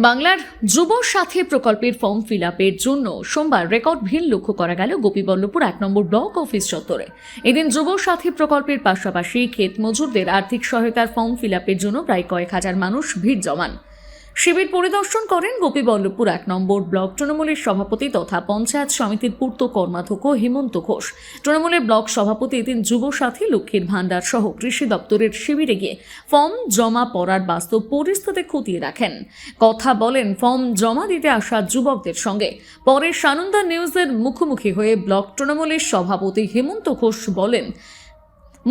বাংলার যুব সাথী প্রকল্পের ফর্ম ফিল আপের জন্য সোমবার রেকর্ড ভিড় লক্ষ্য করা গেল গোপীবল্লভপুর 1 নম্বর ব্লক অফিস চত্বরে। এদিন যুব সাথী প্রকল্পের পাশাপাশি ক্ষেত মজুরদের আর্থিক সহায়তার ফর্ম ফিল আপের জন্য প্রায় কয়েক হাজার মানুষ ভিড় জমান। শিবির পরিদর্শন করেন গোপীবল্লভপুর 1 নম্বর ব্লক তৃণমূলের সভাপতি তথা পঞ্চায়েত সমিতির পূর্ত কর্মাধ্যক্ষ হেমন্ত ঘোষ। তৃণমূলের ব্লক সভাপতি এদিন যুব সাথী, লক্ষ্মীর ভাণ্ডার সহ কৃষি দপ্তরের শিবিরে গিয়ে ফর্ম জমা পড়ার বাস্তব পরিস্থিতি খতিয়ে রাখেন। কথা বলেন ফর্ম জমা দিতে আসা যুবকদের সঙ্গে। পরে সানন্দা নিউজের মুখোমুখি হয়ে ব্লক তৃণমূলের সভাপতি হেমন্ত ঘোষ বলেন,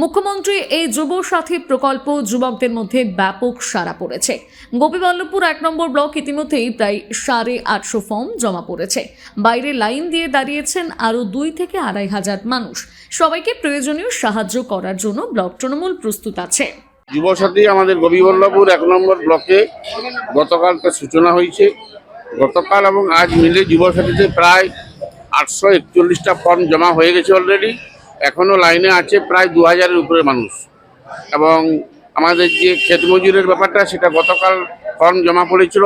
মুখ্যমন্ত্রী এই যুব সাথী প্রকল্প যুবকদের মধ্যে ব্যাপক সাড়া পড়েছে। গোপীবল্লভপুর 1 নম্বর ব্লক ইতিমধ্যেই প্রায় 850 ফর্ম জমা পড়েছে। বাইরে লাইন দিয়ে দাঁড়িয়েছেন আরও 2 থেকে 2,500 মানুষ। সবাইকে প্রয়োজনীয় সাহায্য করার জন্য ব্লক তৃণমূল প্রস্তুত আছে। যুব সাথী আমাদের গোপীবল্লভপুর 1 নম্বর ব্লকে গতকাল তার সূচনা হয়েছে। গতকাল এবং আজ মিলে যুব সাথীতে প্রায় 841টা ফর্ম জমা হয়ে গেছে অলরেডি। এখনও লাইনে আছে প্রায় 2000-এর উপরে মানুষ। এবং আমাদের যে ক্ষেত মজুরের ব্যাপারটা, সেটা গতকাল ফর্ম জমা পড়েছিল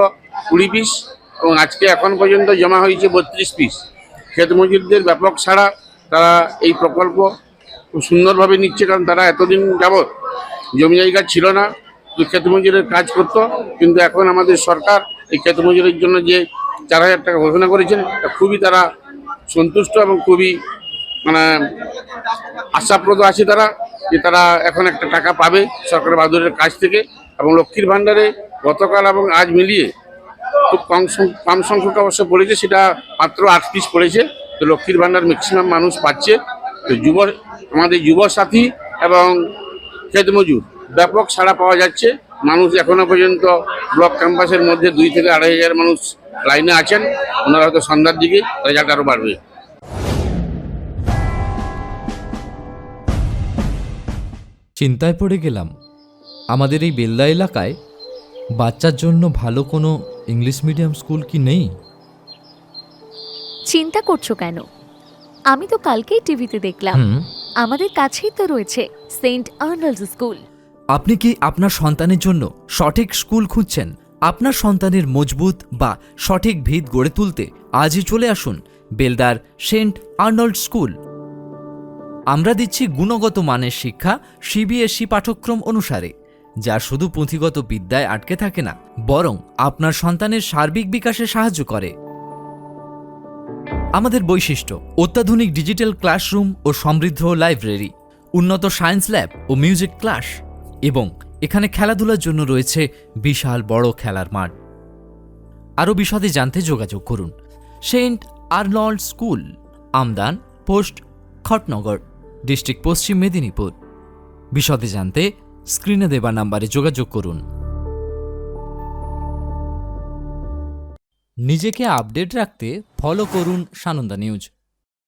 20 পিস এবং আজকে এখন পর্যন্ত জমা হয়েছে 32 পিস। ক্ষেত মজুরদের ব্যাপক ছাড়া, তারা এই প্রকল্প খুব সুন্দরভাবে নিচ্ছে, কারণ তারা এতদিন যাবৎ জমি জায়গা ছিল না, ক্ষেত মজুরের কাজ করতো। কিন্তু এখন আমাদের সরকার এই ক্ষেত মজুরের জন্য যে 4000 টাকা ঘোষণা করেছেন, খুবই তারা সন্তুষ্ট এবং খুবই আশাপ্রদ আছে তারা, যে তারা এখন একটা টাকা পাবে সরকার বাহাদুরের কাছ থেকে। এবং লক্ষ্মীর ভাণ্ডারে গতকাল এবং আজ মিলিয়ে খুব কম সংখ্যক অবশ্য পড়েছে, সেটা মাত্র 8 পিস পড়েছে। তো লক্ষ্মীর ভাণ্ডার ম্যাক্সিমাম মানুষ পাচ্ছে। তো আমাদের যুব সাথী এবং ক্ষেত মজুর ব্যাপক সাড়া পাওয়া যাচ্ছে। মানুষ এখনো পর্যন্ত ব্লক ক্যাম্পাসের মধ্যে 2 থেকে 2,500 মানুষ লাইনে আছেন। ওনারা হয়তো সন্ধ্যার দিকে রেজাল্ট আরও বাড়বে। চিন্তায় পড়ে গেলাম, আমাদের এই বেলদা এলাকায় বাচ্চার জন্য ভালো কোনো ইংলিশ মিডিয়াম স্কুল কি নেই? চিন্তা করছো কেন? আমি তো কালকেই টিভিতে দেখলাম, আমাদের কাছেই তো রয়েছে সেন্ট আর্নল্ডস স্কুল। আপনি কি আপনার সন্তানের জন্য সঠিক স্কুল খুঁজছেন? আপনার সন্তানের মজবুত বা সঠিক ভিত গড়ে তুলতে আজই চলে আসুন বেলদার সেন্ট আর্নল্ড স্কুল। আমরা দিচ্ছি গুণগত মানের শিক্ষা সিবিএসই পাঠ্যক্রম অনুসারে, যা শুধু পুঁথিগত বিদ্যায় আটকে থাকে না, বরং আপনার সন্তানের সার্বিক বিকাশে সাহায্য করে। আমাদের বৈশিষ্ট্য: অত্যাধুনিক ডিজিটাল ক্লাসরুম ও সমৃদ্ধ লাইব্রেরি, উন্নত সায়েন্স ল্যাব ও মিউজিক ক্লাস, এবং এখানে খেলাধুলার জন্য রয়েছে বিশাল বড় খেলার মাঠ। আরও বিশদে জানতে যোগাযোগ করুন saint Arnold school, Amdan post, Khatnagar, district Paschim Medinipur. বিশদে জানতে স্ক্রিনে দেওয়া নাম্বারে যোগাযোগ করুন। নিজেকে আপডেট রাখতে ফলো করুন সানন্দা নিউজ।